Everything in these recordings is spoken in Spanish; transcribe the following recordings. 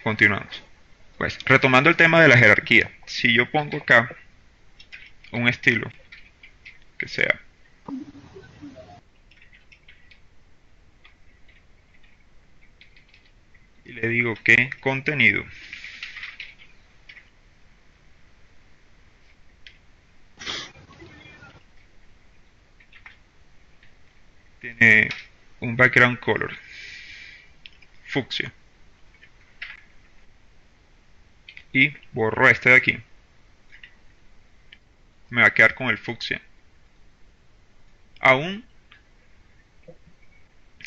Continuamos. Pues, retomando el tema de la jerarquía, si yo pongo acá un estilo que sea y le digo que contenido tiene un background color fucsia y borro este de aquí, me va a quedar con el fucsia. Aún,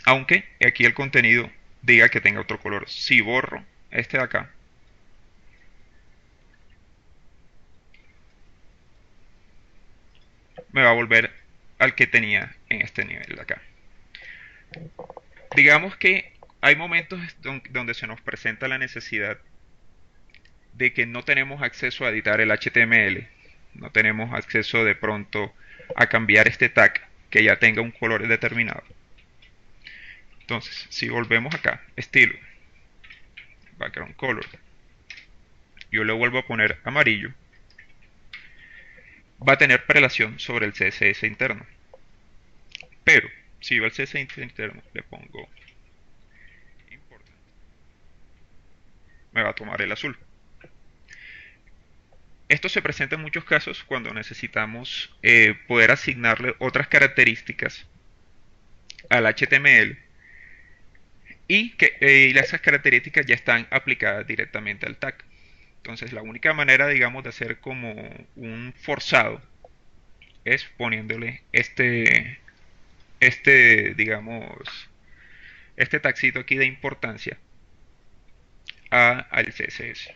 aunque aquí el contenido diga que tenga otro color. Si borro este de acá, me va a volver al que tenía en este nivel de acá. Digamos que hay momentos donde se nos presenta la necesidad de que no tenemos acceso a editar el HTML, no tenemos acceso de pronto a cambiar este tag que ya tenga un color determinado. Entonces, si volvemos acá, estilo, background color, yo le vuelvo a poner amarillo, va a tener prelación sobre el CSS interno. Pero, si yo al CSS interno le pongo important, me va a tomar el azul. Esto se presenta en muchos casos cuando necesitamos poder asignarle otras características al HTML y que esas características ya están aplicadas directamente al tag. Entonces la única manera, digamos, de hacer como un forzado es poniéndole digamos, este tagcito aquí de importancia al CSS.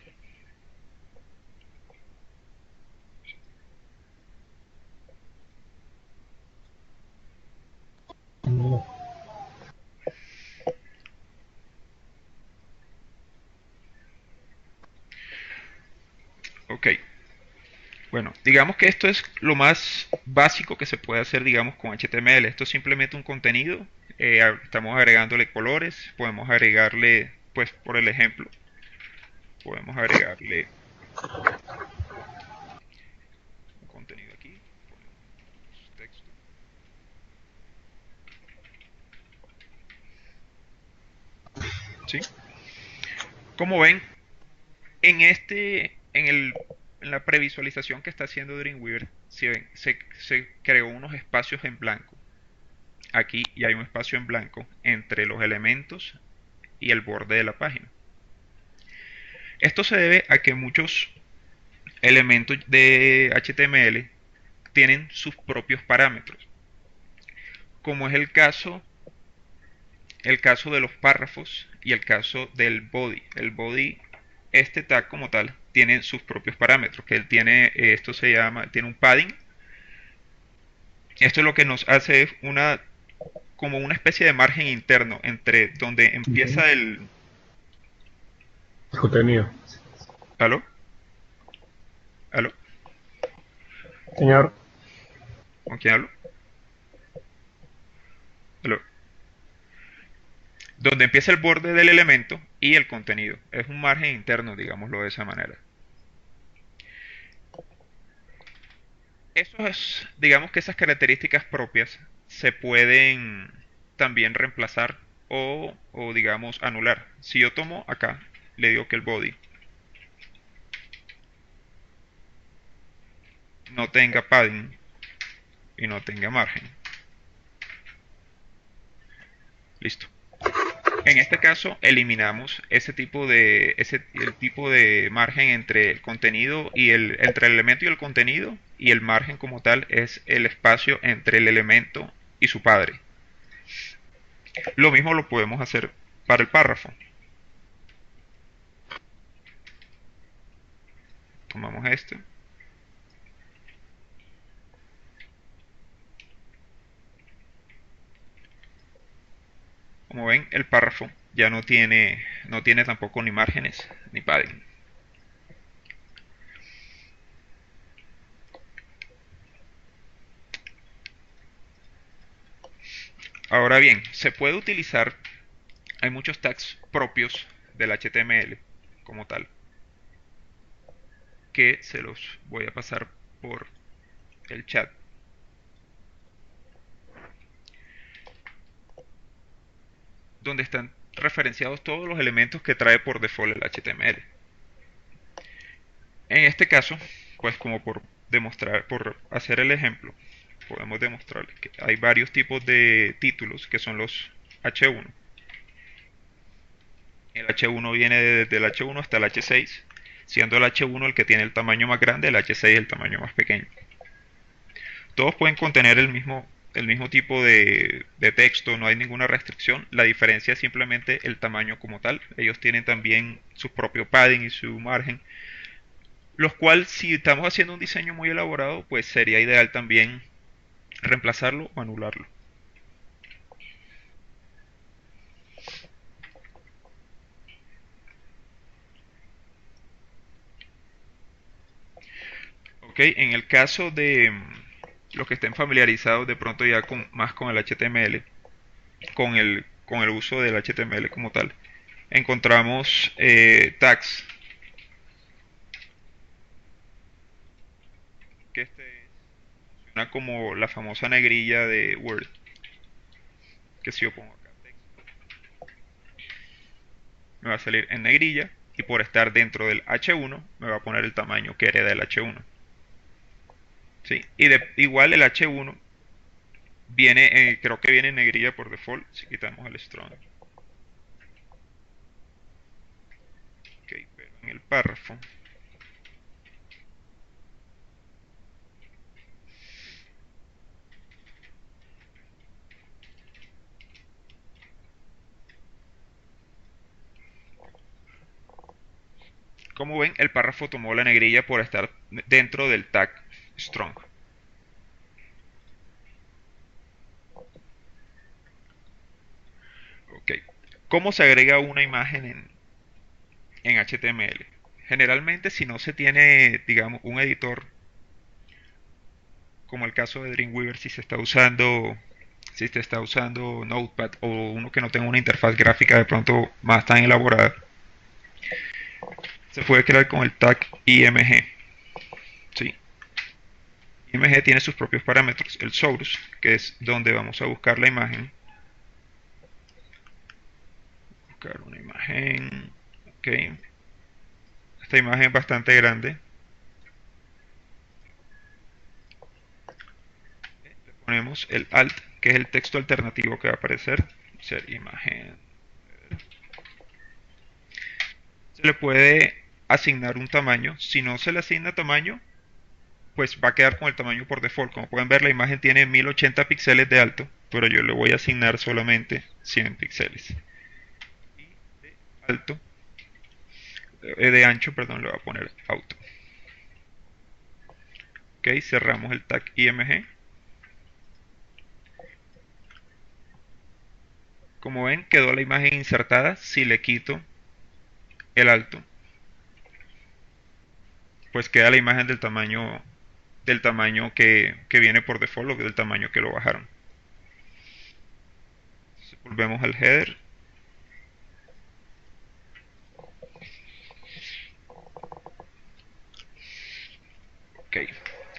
Ok, bueno, digamos que esto es lo más básico que se puede hacer, digamos, con HTML. Esto es simplemente un contenido. Estamos agregándole colores. Podemos agregarle, pues, por el ejemplo, podemos agregarle un contenido aquí. Ponemos texto. ¿Sí? Como ven, en la previsualización que está haciendo Dreamweaver, si ven, se creó unos espacios en blanco. Aquí y hay un espacio en blanco entre los elementos y el borde de la página. Esto se debe a que muchos elementos de HTML tienen sus propios parámetros, como es el caso de los párrafos y el caso del body. El body, este tag como tal, tiene sus propios parámetros, que él tiene, esto se llama, tiene un padding. Esto es lo que nos hace como una especie de margen interno entre donde Ujú. empieza el... Contenido. ¿Aló? ¿Aló? Señor, ¿Con quién hablo? ¿Aló? Donde empieza el borde del elemento y el contenido. Es un margen interno, digámoslo de esa manera. Eso es, digamos que esas características propias se pueden también reemplazar o digamos anular. Si yo tomo acá, le digo que el body no tenga padding y no tenga margen. Listo. En este caso eliminamos el tipo de margen entre el contenido y entre el elemento y el contenido, y el margen como tal es el espacio entre el elemento y su padre. Lo mismo lo podemos hacer para el párrafo. Tomamos este. Como ven, el párrafo ya no tiene tampoco ni márgenes ni padding. Ahora bien, se puede utilizar, hay muchos tags propios del HTML como tal, que se los voy a pasar por el chat. Donde están referenciados todos los elementos que trae por default el HTML. En este caso, pues como por demostrar, por hacer el ejemplo, podemos demostrarles que hay varios tipos de títulos que son los H1. El H1 viene desde el H1 hasta el H6, siendo el H1 el que tiene el tamaño más grande, el H6 el tamaño más pequeño. Todos pueden contener el mismo tipo de texto, no hay ninguna restricción. La diferencia es simplemente el tamaño como tal. Ellos tienen también su propio padding y su margen, los cuales si estamos haciendo un diseño muy elaborado, pues sería ideal también reemplazarlo o anularlo. Ok, en el caso de los que estén familiarizados de pronto ya más con el HTML, con el uso del HTML como tal, encontramos tags, que funciona como la famosa negrilla de Word, que si yo pongo acá texto, me va a salir en negrilla y por estar dentro del H1 me va a poner el tamaño que hereda el H1. ¿Sí? Igual el H1 viene, creo que viene en negrilla por default, si quitamos el strong. Ok, pero en el párrafo, como ven, el párrafo tomó la negrilla por estar dentro del tag strong. Ok, ¿cómo se agrega una imagen en HTML? Generalmente, si no se tiene, digamos, un editor, como el caso de Dreamweaver, si se está usando Notepad o uno que no tenga una interfaz gráfica de pronto más tan elaborada, se puede crear con el tag IMG. ¿Sí? IMG tiene sus propios parámetros, el source, que es donde vamos a buscar la imagen. Buscar una imagen, ok. Esta imagen es bastante grande. Le ponemos el alt, que es el texto alternativo que va a aparecer. Ser imagen. Se le puede asignar un tamaño. Si no se le asigna tamaño, pues va a quedar con el tamaño por default. Como pueden ver, la imagen tiene 1080 píxeles de alto, pero yo le voy a asignar solamente 100 píxeles. Y de alto, de ancho, perdón, le voy a poner auto. Ok, cerramos el tag IMG. Como ven, quedó la imagen insertada. Si le quito el alto, pues queda la imagen del tamaño que viene por default o del tamaño que lo bajaron. Entonces, volvemos al header. Ok,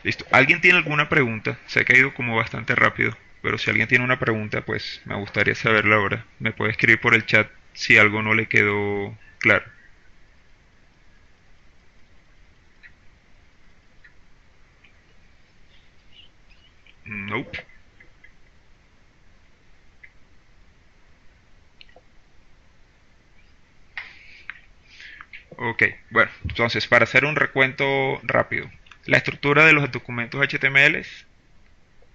listo. ¿Alguien tiene alguna pregunta? Se ha caído como bastante rápido, pero si alguien tiene una pregunta, pues me gustaría saberla ahora. Me puede escribir por el chat si algo no le quedó claro. Nope. Ok, bueno, entonces para hacer un recuento rápido, la estructura de los documentos HTML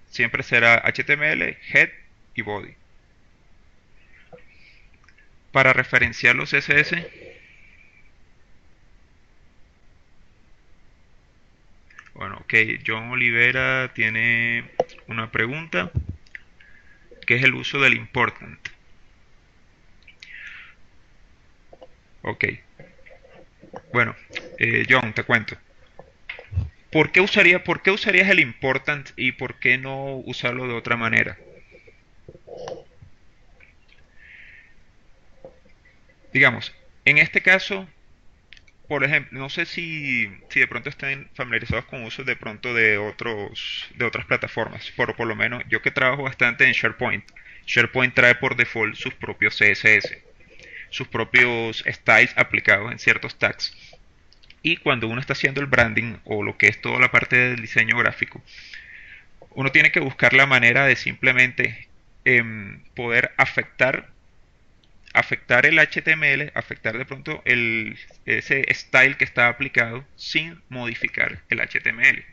siempre será HTML, head y body. Para referenciar los CSS, bueno, ok, John Olivera tiene una pregunta, que es el uso del important. Ok, bueno, John, te cuento. Por qué usarías el important y por qué no usarlo de otra manera? Digamos, en este caso, Por ejemplo, no sé si de pronto están familiarizados con usos de pronto de otras plataformas, pero por lo menos yo que trabajo bastante en SharePoint, SharePoint trae por default sus propios CSS, sus propios styles aplicados en ciertos tags. Y cuando uno está haciendo el branding o lo que es toda la parte del diseño gráfico, uno tiene que buscar la manera de simplemente poder afectar el HTML, afectar de pronto ese style que está aplicado sin modificar el HTML.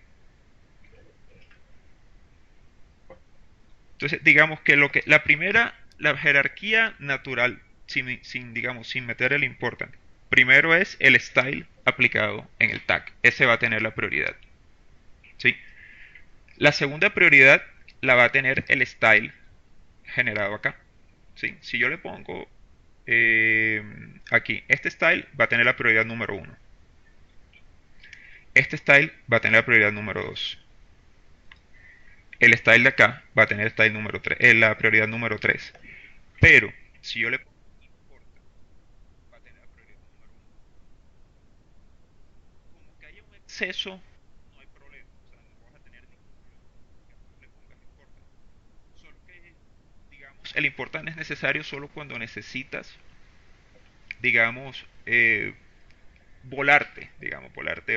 Entonces, digamos que la jerarquía natural, digamos, sin meter el important, primero es el style aplicado en el tag. Ese va a tener la prioridad. ¿Sí? La segunda prioridad la va a tener el style generado acá. ¿Sí? Si yo le pongo aquí, este style va a tener la prioridad número uno. Este style va a tener la prioridad número 2. El style de acá va a tener style número 3, la prioridad número 3. Pero si yo le pongo importa, va a tener la prioridad número uno. Como que haya un exceso, no hay problema. O sea, no vas a tener ningún problema que tú le pongas important. Solo que, digamos, el important es necesario solo cuando necesitas, digamos, volarte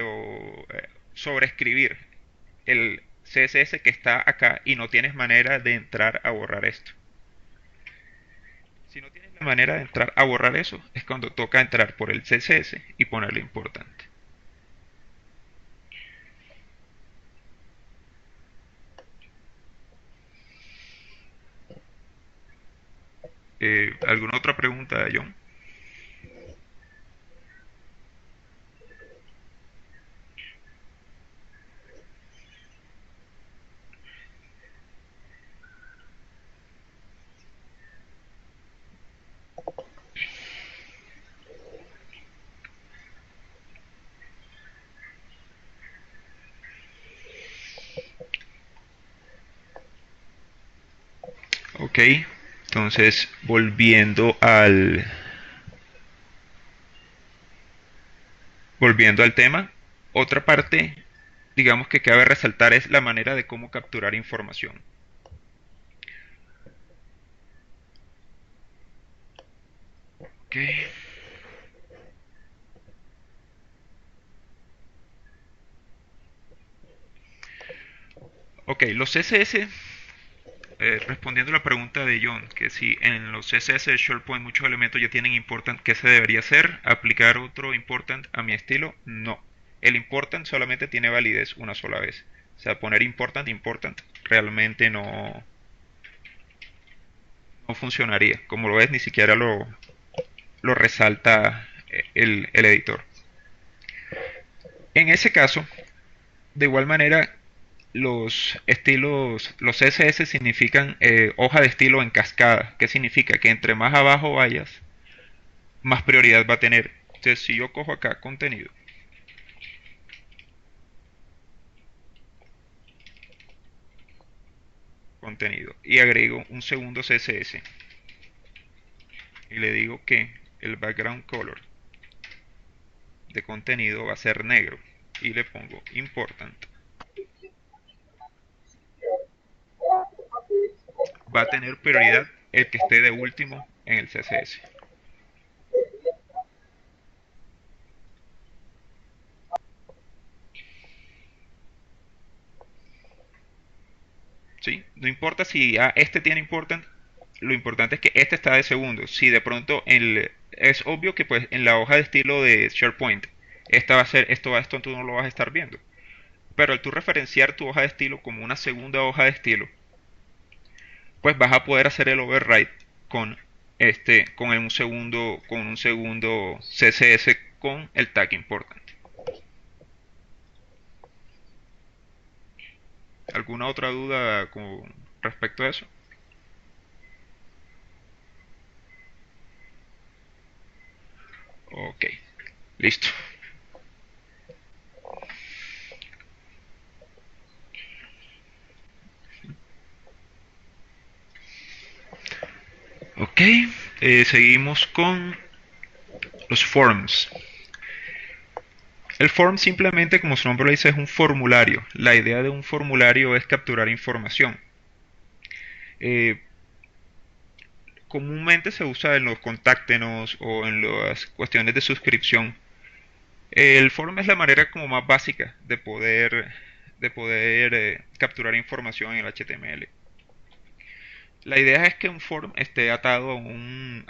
o sobreescribir el CSS que está acá y no tienes manera de entrar a borrar esto. Si no tienes la manera de entrar a borrar eso, es cuando toca entrar por el CSS y ponerle importante. ¿Alguna otra pregunta, John? Ok, entonces volviendo al tema, otra parte, digamos que cabe resaltar es la manera de cómo capturar información. Ok, ok, los CSS, respondiendo a la pregunta de John, que si en los CSS de SharePoint muchos elementos ya tienen important, ¿qué se debería hacer? ¿Aplicar otro important a mi estilo? No. El important solamente tiene validez una sola vez. O sea, poner important realmente no funcionaría. Como lo ves, ni siquiera lo resalta el editor. En ese caso, de igual manera, los CSS significan hoja de estilo en cascada, que significa que entre más abajo vayas, más prioridad va a tener. Entonces, si yo cojo acá contenido, y agrego un segundo CSS y le digo que el background color de contenido va a ser negro y le pongo important, va a tener prioridad el que esté de último en el CSS. ¿Sí? No importa si este tiene important, lo importante es que este está de segundo. Si de pronto es obvio que pues en la hoja de estilo de SharePoint esta va a ser esto tú no lo vas a estar viendo. Pero al tú referenciar tu hoja de estilo como una segunda hoja de estilo, pues vas a poder hacer el override con con un segundo CSS con el tag important. ¿Alguna otra duda con respecto a eso? Ok, listo. Ok, seguimos con los forms. El form simplemente, como su nombre lo dice, es un formulario. La idea de un formulario es capturar información. Eh, Comúnmente se usa en los contáctenos o en las cuestiones de suscripción. El form es la manera como más básica de poder capturar información en el HTML. La idea es que un form esté atado a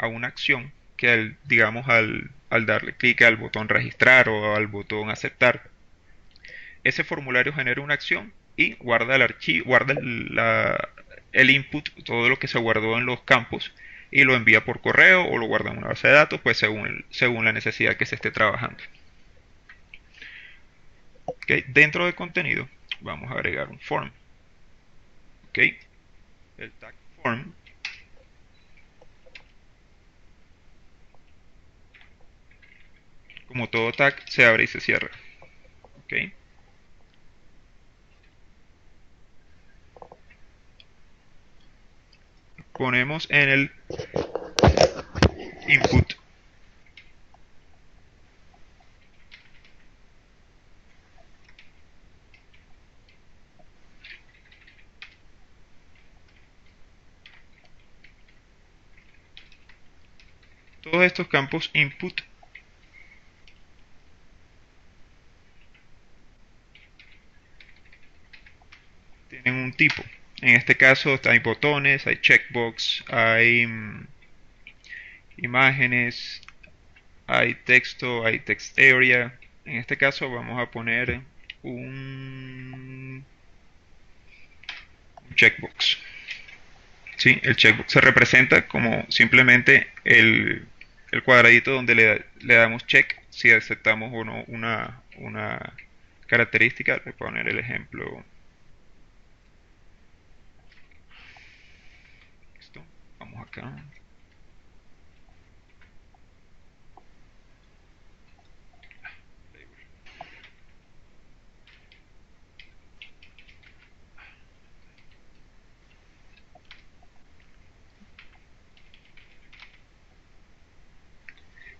una acción que digamos al darle clic al botón registrar o al botón aceptar, ese formulario genera una acción y guarda el archivo, guarda el input, todo lo que se guardó en los campos y lo envía por correo o lo guarda en una base de datos, pues según la necesidad que se esté trabajando. ¿Okay? Dentro del contenido vamos a agregar un form. ¿Okay? El tag form, como todo tag, se abre y se cierra. ¿Okay? Ponemos en el input todos estos campos input tienen un tipo. En este caso hay botones, hay checkbox, hay imágenes, hay texto, hay text area. En este caso vamos a poner un checkbox. ¿Sí? El checkbox se representa como simplemente el cuadradito donde le damos check si aceptamos o no una característica. Voy a poner el ejemplo. Listo. Vamos acá.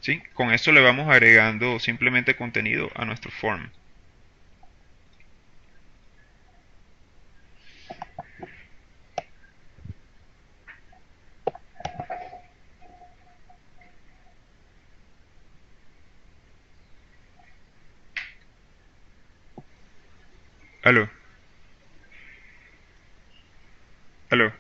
¿Sí? Con esto le vamos agregando simplemente contenido a nuestro form. Aló, aló,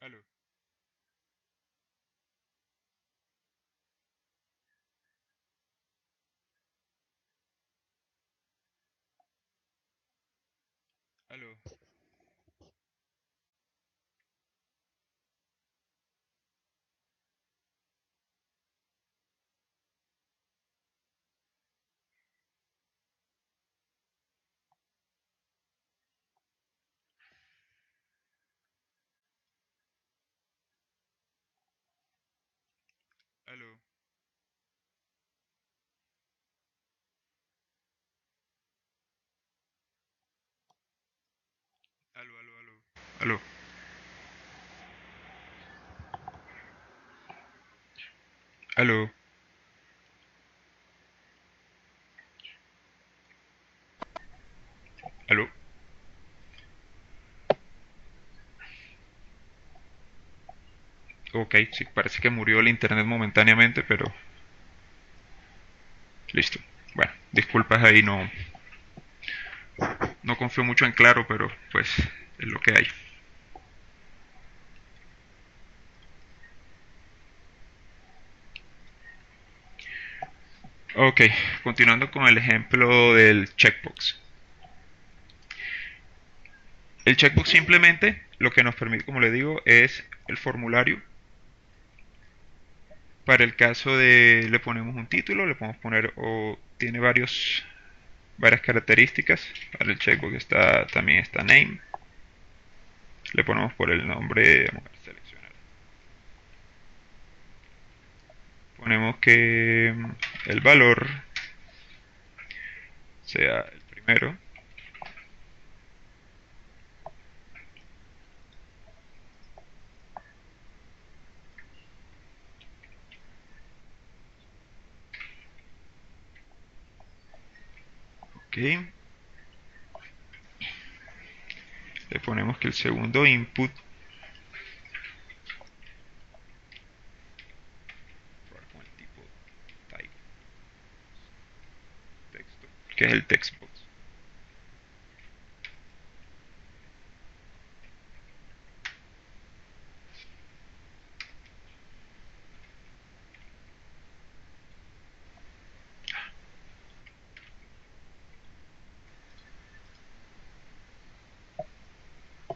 aló, aló, Aló, aló, aló, aló. Aló, aló, aló. Ok, sí, parece que murió el internet momentáneamente, pero listo. Bueno, disculpas ahí, no confío mucho en Claro, pero pues es lo que hay. Ok, continuando con el ejemplo del checkbox. El checkbox simplemente lo que nos permite, como le digo, es el formulario. Para el caso de le ponemos un título, le podemos poner o tiene varias características. Para el checkbox también está name. Le ponemos por el nombre, vamos a seleccionar. Ponemos que el valor sea el primero. Ok. Le ponemos que el segundo input con el tipo type texto, que es el textbox.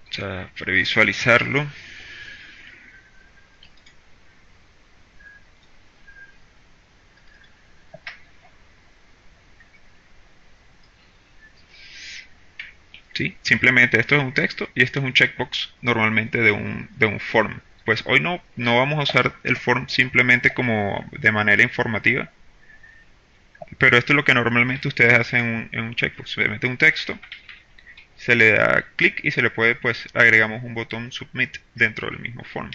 O sea, previsualizarlo. ¿Sí? Simplemente esto es un texto y esto es un checkbox normalmente de un form. Pues hoy no vamos a usar el form simplemente como de manera informativa, pero esto es lo que normalmente ustedes hacen en un checkbox. Se mete un texto, se le da clic y se le puede, pues, agregamos un botón submit dentro del mismo form.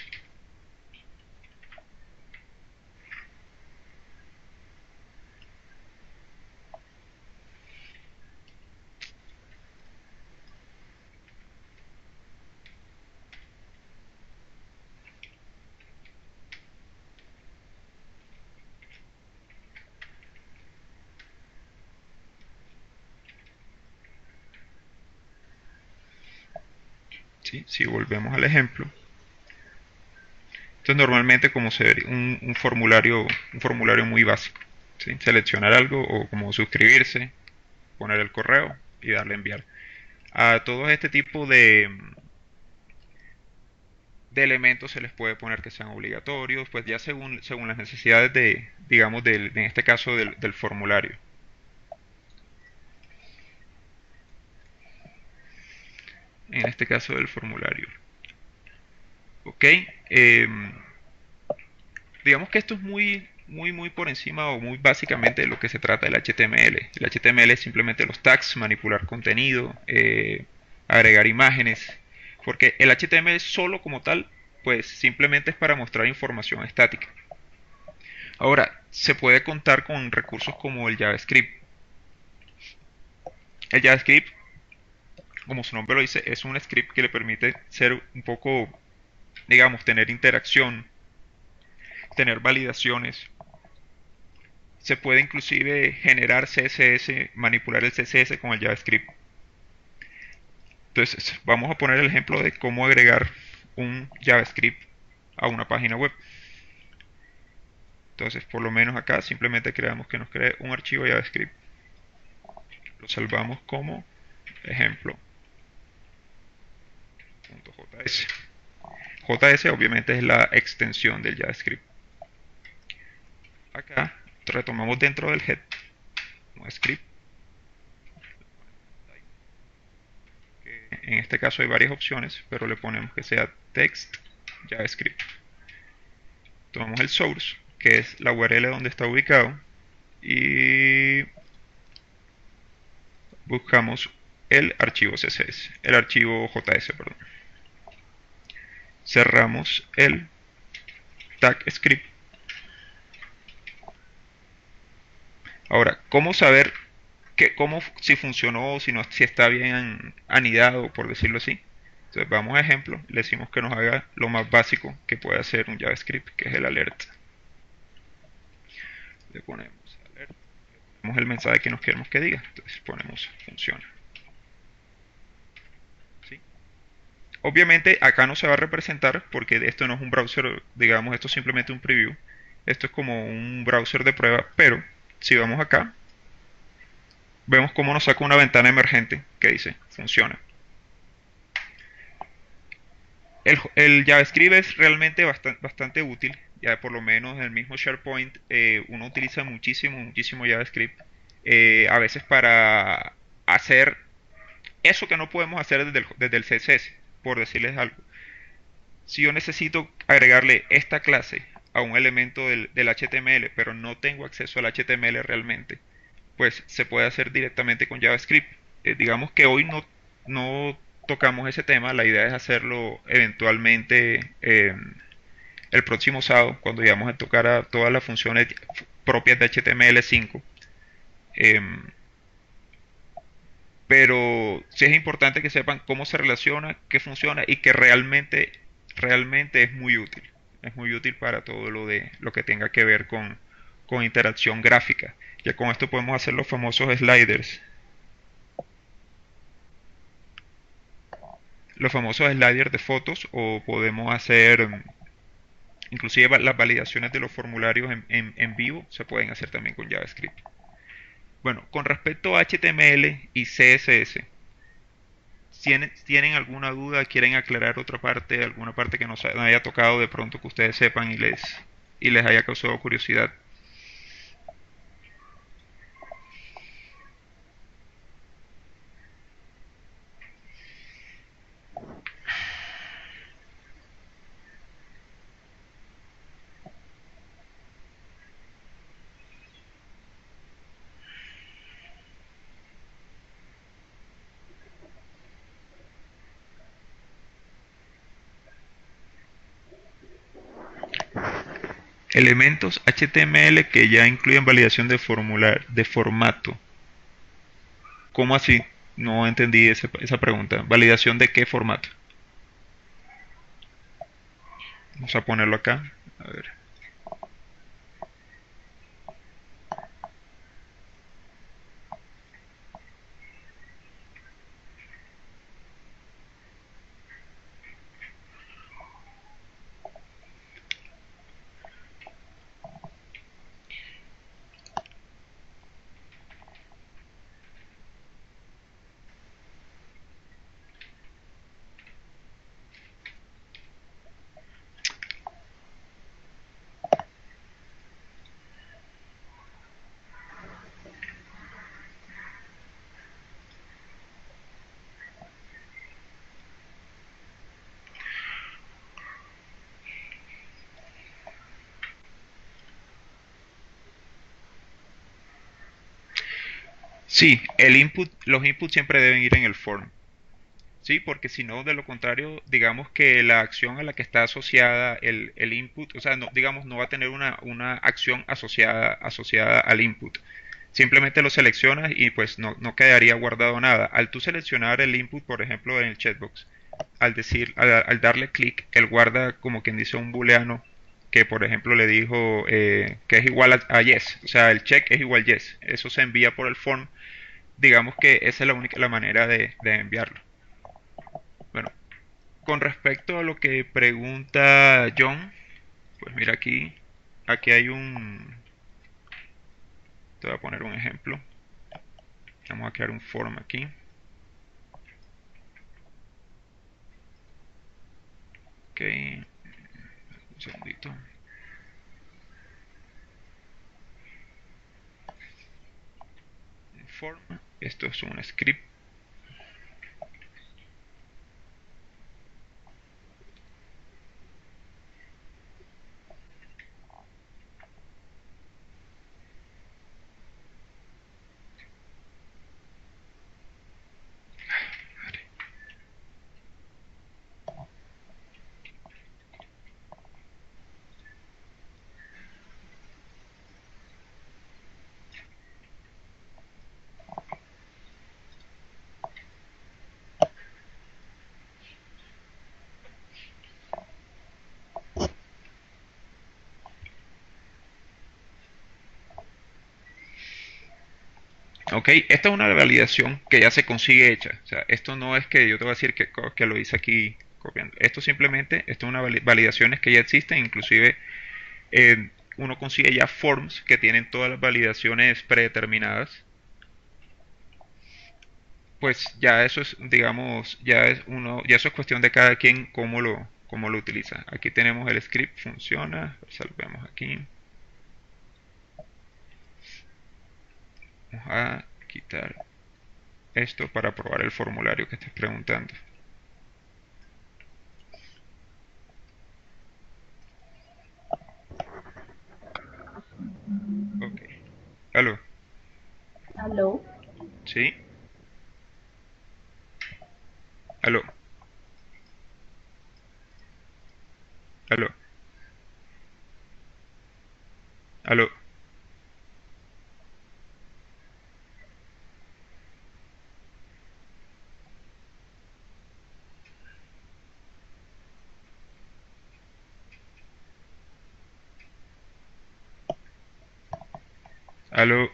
¿Sí? Si volvemos al ejemplo, entonces normalmente como se ve un formulario muy básico, ¿sí? Seleccionar algo o como suscribirse, poner el correo y darle a enviar. A todo este tipo de elementos se les puede poner que sean obligatorios, pues ya según las necesidades digamos, en este caso del formulario. En este caso del formulario. Ok, digamos que esto es muy, muy, muy por encima o muy básicamente de lo que se trata del HTML. El HTML es simplemente los tags, manipular contenido, agregar imágenes, porque el HTML solo como tal, pues simplemente es para mostrar información estática. Ahora, se puede contar con recursos como el JavaScript. El JavaScript, como su nombre lo dice, es un script que le permite ser un poco, digamos, tener interacción, tener validaciones. Se puede inclusive generar CSS, manipular el CSS con el JavaScript. Entonces, vamos a poner el ejemplo de cómo agregar un JavaScript a una página web. Entonces, por lo menos acá simplemente creamos que nos cree un archivo JavaScript. Lo salvamos como ejemplo.js. JS obviamente es la extensión del JavaScript. Acá retomamos dentro del head un script. En este caso hay varias opciones, pero le ponemos que sea text JavaScript. Tomamos el source, que es la URL donde está ubicado, y buscamos el archivo CSS, el archivo JS, perdón. Cerramos el tag script. Ahora, ¿cómo saber si funcionó, si, no, si está bien anidado, por decirlo así? Entonces vamos a ejemplo, le decimos que nos haga lo más básico que puede hacer un JavaScript, que es el alert. Le ponemos alert, le ponemos el mensaje que nos queremos que diga, entonces ponemos funciona. ¿Sí? Obviamente acá no se va a representar porque esto no es un browser, digamos, esto es simplemente un preview. Esto es como un browser de prueba, pero si vamos acá, vemos cómo nos saca una ventana emergente que dice funciona. El JavaScript es realmente bastante útil, ya por lo menos en el mismo SharePoint uno utiliza muchísimo JavaScript, a veces para hacer eso que no podemos hacer desde el CSS, por decirles algo. Si yo necesito agregarle esta clase a un elemento del HTML, pero no tengo acceso al HTML realmente, pues se puede hacer directamente con JavaScript. Digamos que hoy no tocamos ese tema, la idea es hacerlo eventualmente el próximo sábado, cuando vayamos a tocar a todas las funciones propias de HTML5. Pero sí es importante que sepan cómo se relaciona, qué funciona y que realmente es muy útil. Es muy útil para todo lo que tenga que ver con interacción gráfica. Ya con esto podemos hacer los famosos sliders. Los famosos sliders de fotos, o podemos hacer inclusive las validaciones de los formularios en vivo se pueden hacer también con JavaScript. Bueno, con respecto a HTML y CSS, ¿tienen alguna duda? ¿Quieren aclarar otra parte, alguna parte que no haya tocado de pronto que ustedes sepan y les haya causado curiosidad? Elementos HTML que ya incluyen validación de formato. ¿Cómo así? No entendí esa pregunta. ¿Validación de qué formato? Vamos a ponerlo acá. A ver. Sí, los inputs siempre deben ir en el form. Sí, porque si no, de lo contrario, digamos que la acción a la que está asociada el input, o sea, no, digamos, no va a tener una acción asociada al input. Simplemente lo seleccionas y pues no quedaría guardado nada. Al tú seleccionar el input, por ejemplo, en el checkbox, al darle clic, él guarda como quien dice un booleano que, por ejemplo, le dijo que es igual a yes, o sea, el check es igual yes. Eso se envía por el form. Digamos que esa es la manera de enviarlo. Bueno, con respecto a lo que pregunta John, pues mira aquí hay te voy a poner un ejemplo. Vamos a crear un form aquí. Ok, un segundito. Un form. Esto es un script. Ok, esta es una validación que ya se consigue hecha. O sea, esto no es que yo te voy a decir que lo hice aquí copiando. Esto es una validaciones que ya existen, inclusive uno consigue ya forms que tienen todas las validaciones predeterminadas. Pues ya eso es, digamos, ya eso es cuestión de cada quien cómo lo utiliza. Aquí tenemos el script, funciona, salvemos aquí. Vamos a quitar esto para probar el formulario que estés preguntando. Ok. ¿Aló? Aló, ¿Sí? ¿Aló? ¿Aló? ¿Aló? ¿Aló?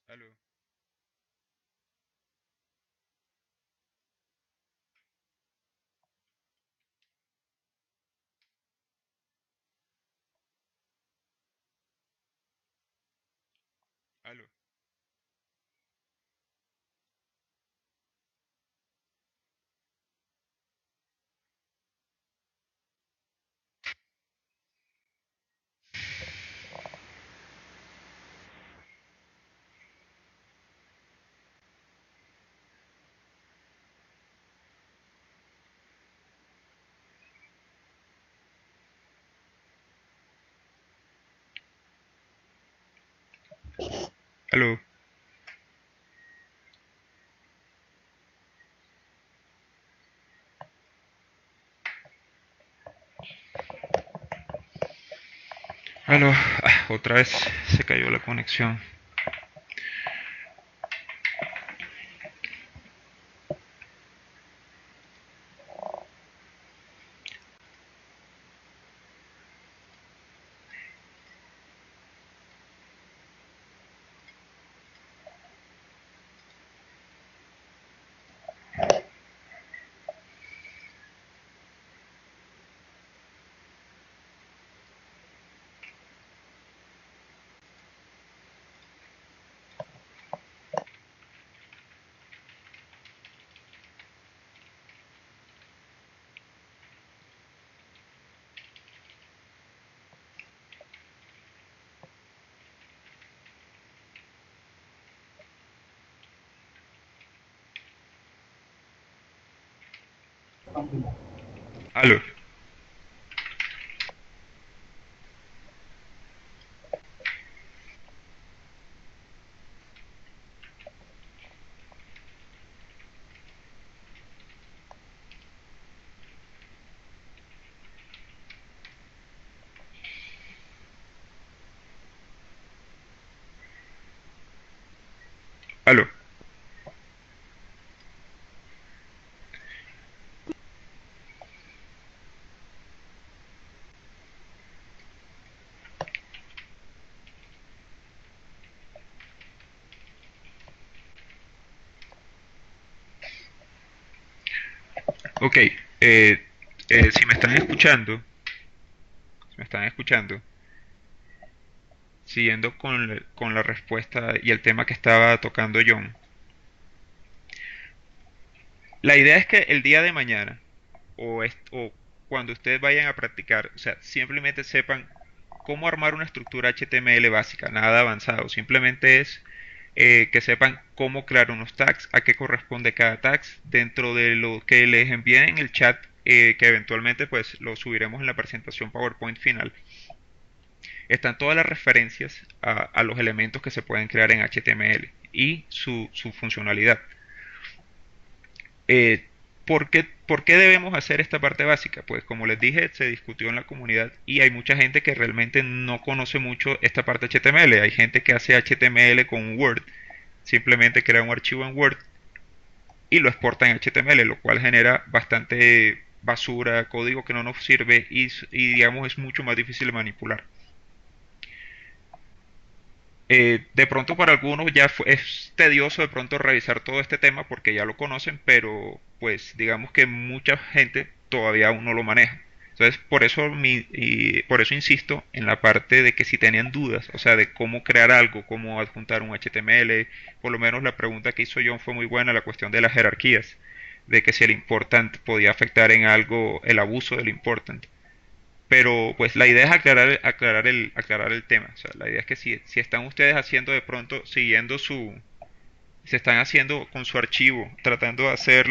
¿Aló? ¿Aló? ¿Aló? ¿Aló? Otra vez se cayó la conexión. ¿Aló? ¿Aló? Ok, si me están escuchando, si me están escuchando, siguiendo con la respuesta y el tema que estaba tocando John, la idea es que el día de mañana o cuando ustedes vayan a practicar, o sea, simplemente sepan cómo armar una estructura HTML básica, nada avanzado, simplemente es que sepan cómo crear unos tags, a qué corresponde cada tag, dentro de lo que les envíen en el chat, que eventualmente pues lo subiremos en la presentación PowerPoint final, están todas las referencias a los elementos que se pueden crear en HTML y su funcionalidad. Eh, por qué debemos hacer esta parte básica? Pues como les dije, se discutió en la comunidad y hay mucha gente que realmente no conoce mucho esta parte HTML. Hay gente que hace HTML con Word, simplemente crea un archivo en Word y lo exporta en HTML, lo cual genera bastante basura, código que no nos sirve y digamos es mucho más difícil de manipular. De pronto para algunos ya es tedioso de pronto revisar todo este tema porque ya lo conocen, pero pues digamos que mucha gente todavía aún no lo maneja. Entonces por eso insisto en la parte de que si tenían dudas, o sea, de cómo crear algo, cómo adjuntar un HTML, por lo menos la pregunta que hizo John fue muy buena, la cuestión de las jerarquías, de que si el important podía afectar en algo el abuso del important. Pero pues la idea es aclarar el tema. O sea, la idea es que si están ustedes haciendo de pronto, siguiendo se están haciendo con su archivo, tratando de hacer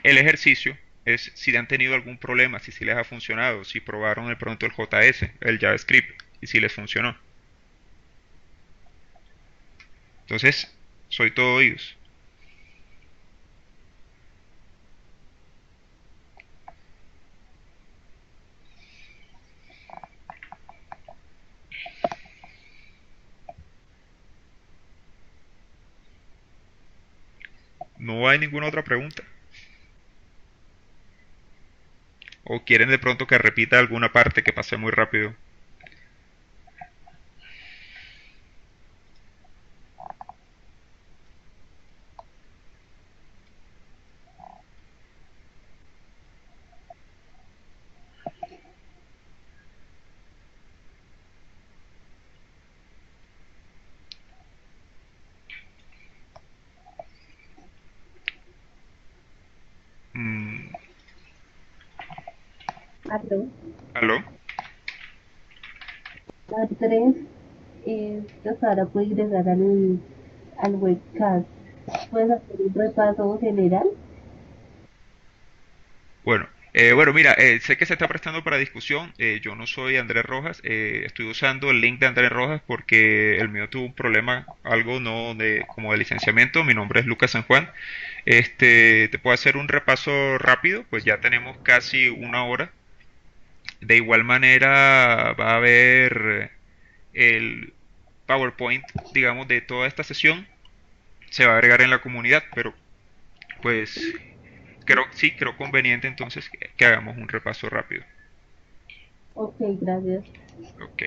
el ejercicio, es si han tenido algún problema, si les ha funcionado, si probaron de pronto el JS, el JavaScript, y si les funcionó. Entonces, soy todo oídos. ¿No hay ninguna otra pregunta? ¿O quieren de pronto que repita alguna parte que pasé muy rápido? Mm, Aló. ¿Aló? Andrés, pues ahora puedo ingresar al webcast. ¿Puedes hacer un repaso general? Bueno, bueno, mira, sé que se está prestando para discusión. Yo no soy Andrés Rojas. Estoy usando el link de Andrés Rojas porque el mío tuvo un problema, algo no de como de licenciamiento. Mi nombre es Lucas San Juan. Te puedo hacer un repaso rápido, pues ya tenemos casi una hora. De igual manera va a haber el PowerPoint, digamos, de toda esta sesión. Se va a agregar en la comunidad, pero pues creo conveniente entonces que hagamos un repaso rápido. Ok, gracias. Ok,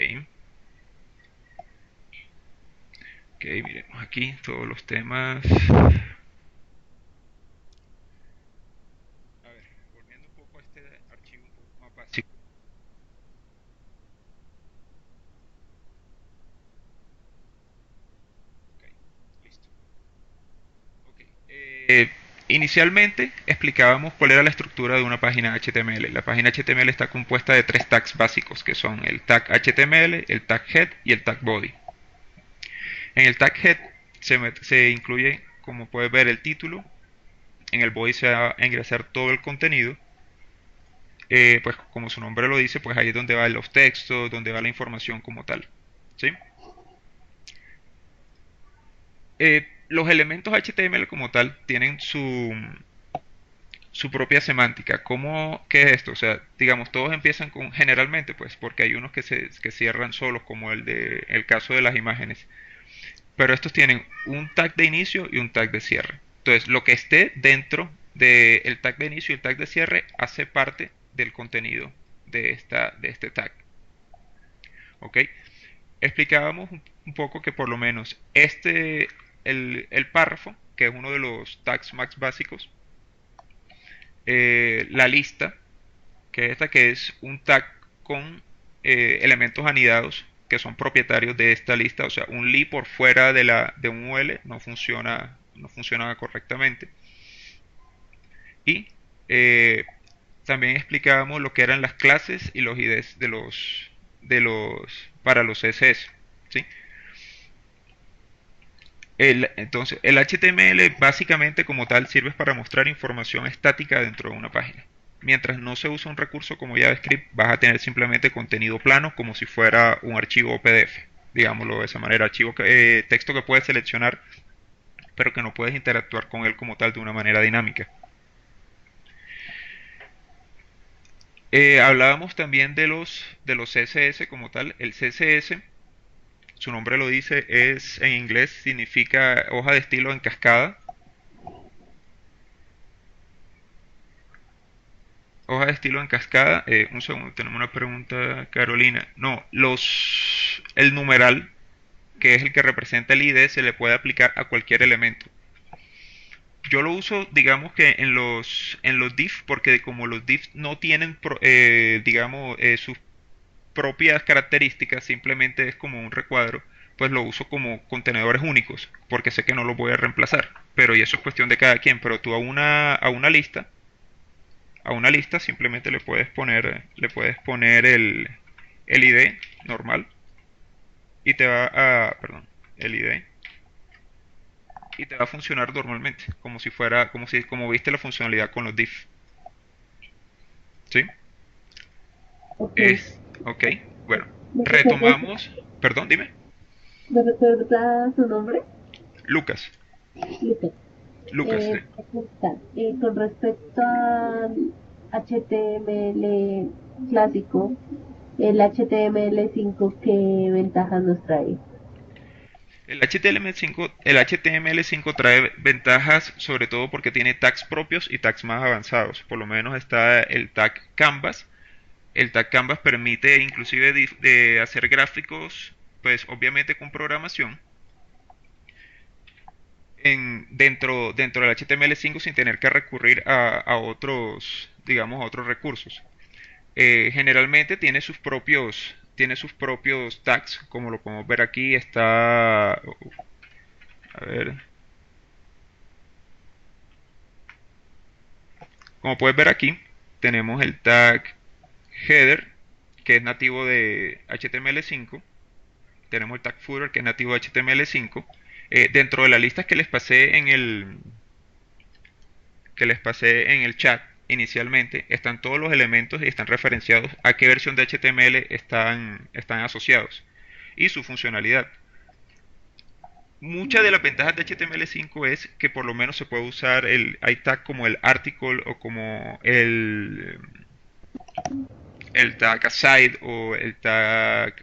ok, miremos aquí todos los temas. A ver, volviendo un poco a este archivo un poco más básico. Ok, listo. Ok, inicialmente explicábamos cuál era la estructura de una página HTML. La página HTML está compuesta de tres tags básicos, que son el tag HTML, el tag head y el tag body. En el tag head se incluye, como puedes ver, el título. En el body se va a ingresar todo el contenido. Pues como su nombre lo dice, pues ahí es donde van los textos, donde va la información como tal. ¿Sí? Los elementos HTML como tal tienen su propia semántica. ¿Qué es esto? O sea, digamos, todos empiezan con generalmente, pues, porque hay unos que cierran solos, como el caso de las imágenes. Pero estos tienen un tag de inicio y un tag de cierre. Entonces, lo que esté dentro del tag de inicio y el tag de cierre hace parte del contenido de este tag. ¿Ok? Explicábamos un poco que por lo menos el párrafo, que es uno de los tags más básicos, la lista, que es un tag con elementos anidados que son propietarios de esta lista, o sea, un li por fuera de un ul no funciona correctamente. Y eh, también explicábamos lo que eran las clases y los IDs para los CSS, ¿sí? Entonces, el HTML básicamente como tal sirve para mostrar información estática dentro de una página. Mientras no se usa un recurso como JavaScript, vas a tener simplemente contenido plano como si fuera un archivo PDF, digámoslo de esa manera, texto que puedes seleccionar, pero que no puedes interactuar con él como tal de una manera dinámica. Hablábamos también de los CSS como tal. El CSS, su nombre lo dice, es en inglés significa hoja de estilo en cascada. Hoja de estilo en cascada. Un segundo, tenemos una pregunta, Carolina. No, el numeral, que es el que representa el ID, se le puede aplicar a cualquier elemento. Yo lo uso, digamos que en los div, porque como los div no tienen, digamos, sus propias características, simplemente es como un recuadro, pues lo uso como contenedores únicos, porque sé que no los voy a reemplazar. Pero y eso es cuestión de cada quien. Pero tú a una lista simplemente le puedes poner el ID normal y te va a, perdón, el ID y te va a funcionar normalmente, como si fuera, como viste la funcionalidad con los div, ¿sí? Ok. Ok, bueno, ¿Me recuerdas, retomamos, perdón, dime, me recuerda su nombre? Lucas, Listo. Lucas, sí. Pregunta, con respecto al HTML clásico, el HTML5, ¿qué ventajas nos trae? El HTML5 trae ventajas sobre todo porque tiene tags propios y tags más avanzados. Por lo menos está el tag Canvas. El tag Canvas permite inclusive de hacer gráficos, pues obviamente con programación, dentro del HTML5 sin tener que recurrir a otros, digamos, a otros recursos. Generalmente tiene sus propios tags, como lo podemos ver aquí, a ver, como puedes ver aquí, tenemos el tag header, que es nativo de HTML5, tenemos el tag footer, que es nativo de HTML5. Dentro de las listas que les pasé en el chat inicialmente, están todos los elementos y están referenciados a qué versión de HTML están asociados y su funcionalidad. Muchas de las ventajas de HTML5 es que por lo menos se puede usar el tag como el article o como el tag aside o el tag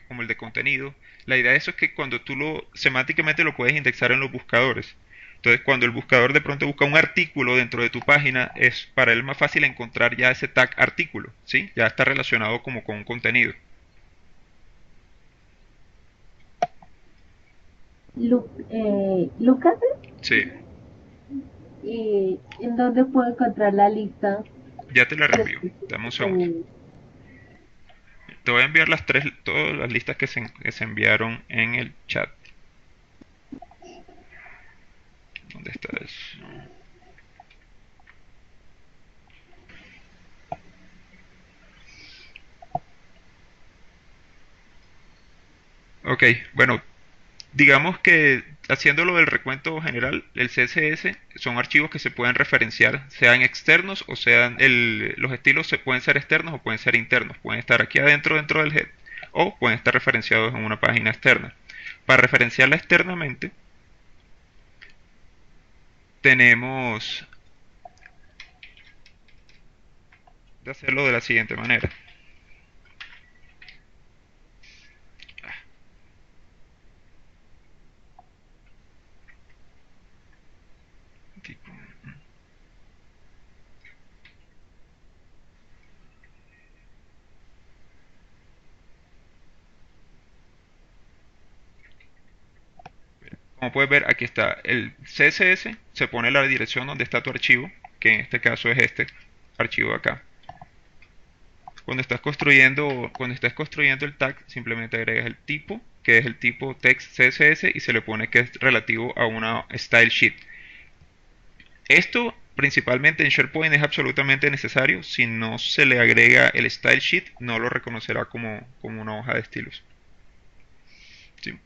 como el de contenido. La idea de eso es que cuando tú semánticamente lo puedes indexar en los buscadores. Entonces, cuando el buscador de pronto busca un artículo dentro de tu página, es para él más fácil encontrar ya ese tag artículo, ¿sí? Ya está relacionado como con un contenido. Lucas, Sí, ¿en dónde puedo encontrar la lista ya te la de reenvío. Dame un segundo. eh, Te voy a enviar todas las listas que se enviaron en el chat. ¿Dónde está eso? Ok, bueno, digamos que haciéndolo del recuento general, el CSS son archivos que se pueden referenciar, sean externos o los estilos pueden ser externos o pueden ser internos, pueden estar aquí adentro dentro del head o pueden estar referenciados en una página externa. Para referenciarla externamente, tenemos de hacerlo de la siguiente manera. Tipo, como puedes ver, aquí está el CSS, se pone la dirección donde está tu archivo, que en este caso es este archivo de acá. Cuando estás construyendo el tag, simplemente agregas el tipo, que es el tipo text CSS, y se le pone que es relativo a una style sheet. Esto principalmente en SharePoint es absolutamente necesario. Si no se le agrega el style sheet, no lo reconocerá como una hoja de estilos. ¿Sí?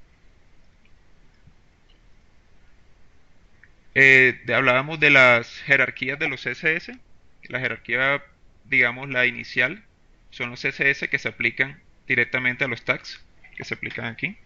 Hablábamos de las jerarquías de los CSS. La jerarquía, digamos, la inicial, son los CSS que se aplican directamente a los tags que se aplican aquí.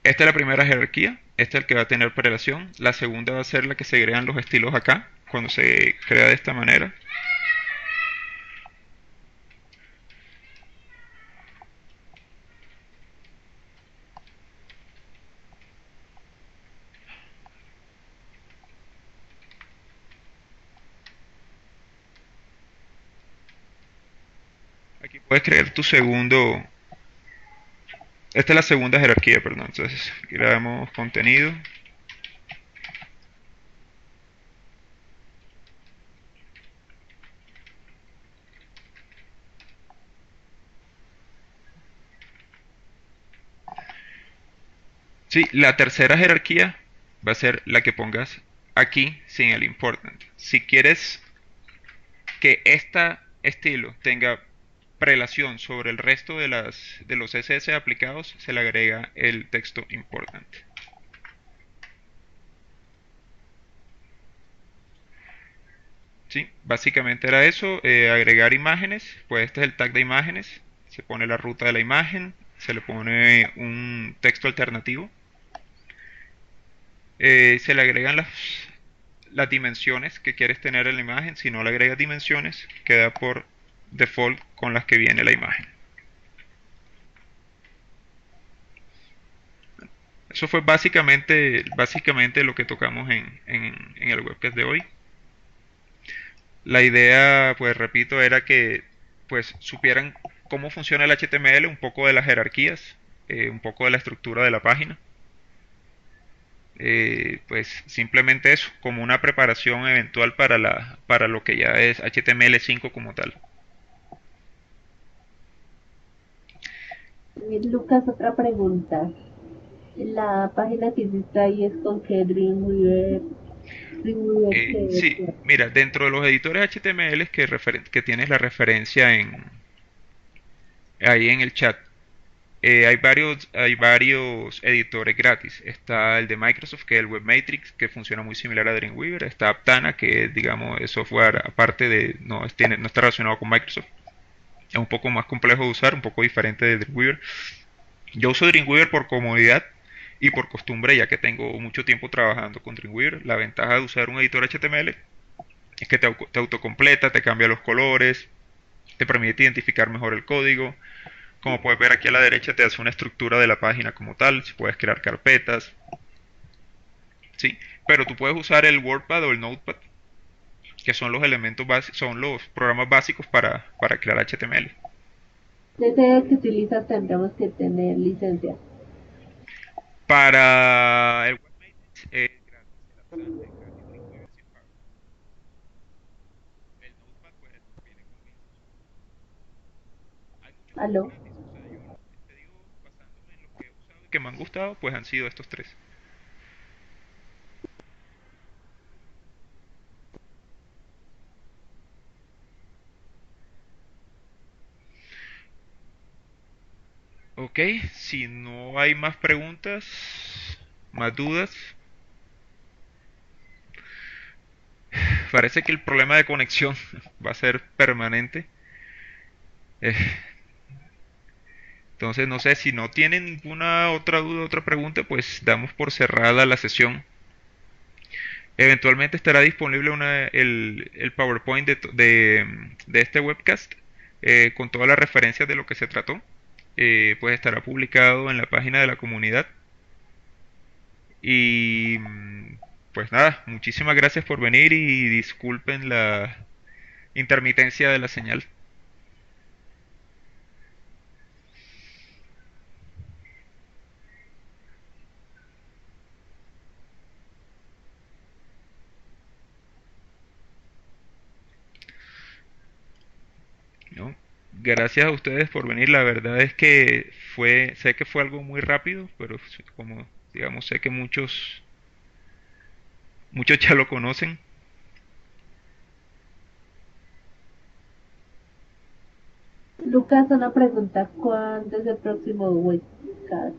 Esta es la primera jerarquía, este es el que va a tener prelación. La segunda va a ser la que se agregan los estilos acá, cuando se crea de esta manera. Aquí puedes crear tu segundo. Esta es la segunda jerarquía, perdón. Entonces, aquí le damos contenido. Sí, la tercera jerarquía va a ser la que pongas aquí sin el important. Si quieres que este estilo tenga prelación sobre el resto de los CSS aplicados, se le agrega el texto important. Sí, básicamente era eso, agregar imágenes, pues este es el tag de imágenes, se pone la ruta de la imagen, se le pone un texto alternativo, se le agregan las dimensiones que quieres tener en la imagen. Si no le agregas dimensiones, queda por default con las que viene la imagen. Eso fue básicamente lo que tocamos en el webcast de hoy. La idea, pues repito, era que pues supieran cómo funciona el HTML, un poco de las jerarquías, un poco de la estructura de la página. Pues simplemente eso, como una preparación eventual para lo que ya es HTML5 como tal. Lucas, otra pregunta. La página que hiciste ahí es con que Dreamweaver Sí, que mira, dentro de los editores HTML que tienes la referencia ahí en el chat, hay varios editores gratis. Está el de Microsoft, que es el Webmatrix, que funciona muy similar a Dreamweaver. Está Aptana, que es, digamos, es software aparte no está relacionado con Microsoft. Es un poco más complejo de usar, un poco diferente de Dreamweaver. Yo uso Dreamweaver por comodidad y por costumbre, ya que tengo mucho tiempo trabajando con Dreamweaver. La ventaja de usar un editor HTML es que te autocompleta, te cambia los colores, te permite identificar mejor el código. Como puedes ver aquí a la derecha te hace una estructura de la página como tal, si puedes crear carpetas, ¿sí? Pero tú puedes usar el WordPad o el Notepad, que son los elementos básicos, son los programas básicos para crear HTML. ese que utilizas tendremos que tener licencia. Para el webmates es gratis, el Aptana es gratis, Dreamweaver sin pago. El Notepad pues viene con Windows. Hay muchos que son ¿Aló? gratis, o sea, yo te digo, basándome en los que he usado y que me han gustado, pues han sido estos tres. Ok, si no hay más preguntas, más dudas, parece que el problema de conexión va a ser permanente. Eh, entonces, no sé, si no tienen ninguna otra duda, otra pregunta, pues damos por cerrada la sesión. Eventualmente estará disponible el PowerPoint de este webcast con todas las referencias de lo que se trató. Pues estará publicado en la página de la comunidad. Y pues nada, muchísimas gracias por venir y disculpen la intermitencia de la señal. ¿No? Gracias a ustedes por venir. La verdad es que sé que fue algo muy rápido, pero como digamos, sé que muchos ya lo conocen. Lucas, una pregunta, ¿cuándo es el próximo webcast?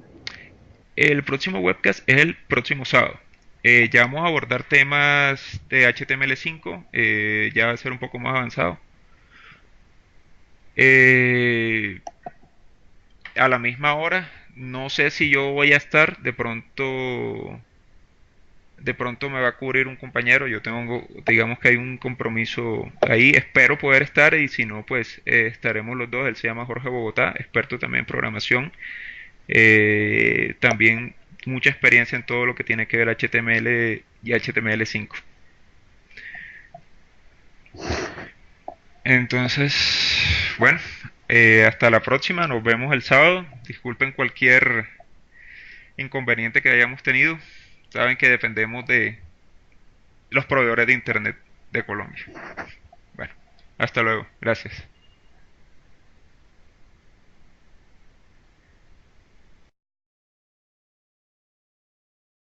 El próximo webcast es el próximo sábado. Ya vamos a abordar temas de HTML5, ya va a ser un poco más avanzado. Eh, a la misma hora, no sé si yo voy a estar, de pronto me va a cubrir un compañero, yo tengo, digamos que hay un compromiso ahí, espero poder estar y si no, pues estaremos los dos, él se llama Jorge Bogotá, experto también en programación, también mucha experiencia en todo lo que tiene que ver HTML y HTML5. Entonces, bueno, hasta la próxima, nos vemos el sábado, disculpen cualquier inconveniente que hayamos tenido, saben que dependemos de los proveedores de Internet de Colombia. Bueno, hasta luego. Gracias.